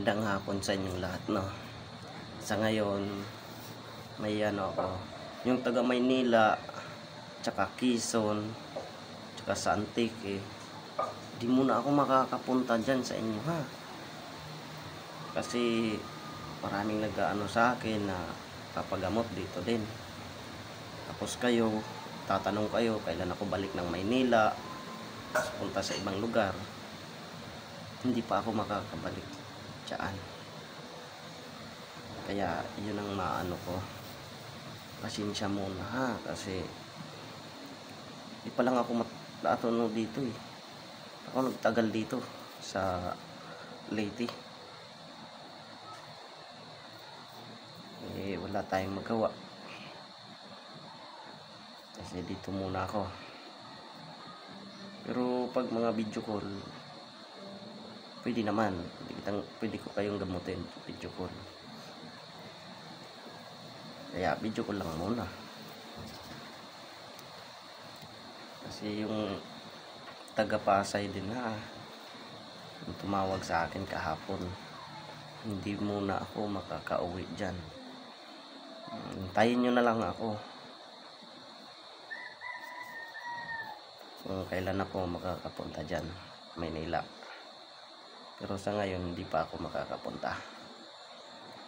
Magandang hapon sa inyong lahat, no. Sa ngayon, may ano ako, yung taga Maynila, tsaka Quezon, tsaka sa Antique, di muna ako makakapunta dyan sa inyo, ha. Kasi maraming nag-aano sa akin na papagamot dito din. Tapos kayo, tatanong kayo kailan ako balik ng Maynila, punta sa ibang lugar. Hindi pa ako makakabalik dyan. Kaya yun ang maano ko, pasensya muna, ha, kasi di pa lang ako matatunog dito ako nagtagal dito sa Leyte. Wala tayong magawa, kasi dito muna ako. Pero pag mga video call, pwede naman, pwede ko kayong gamutin video call. Kaya video call lang muna, kasi yung taga Pasay din yung tumawag sa akin kahapon, hindi muna ako makakauwi dyan. Hintayin nyo na lang ako kung kailan ako makakapunta dyan Maynila. Pero sa ngayon hindi pa ako makakapunta,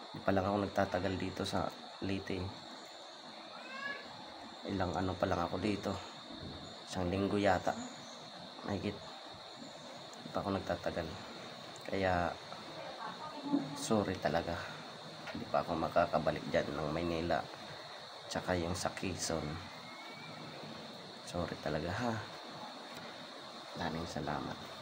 hindi pa lang ako nagtatagal dito sa Leyte. Ilang ano pa lang ako dito, isang linggo yata mahigit, hindi pa ako nagtatagal. Kaya sorry talaga, hindi pa ako makakabalik dyan ng Maynila tsaka yung sa Quezon. Sorry talaga, ha. Maraming salamat.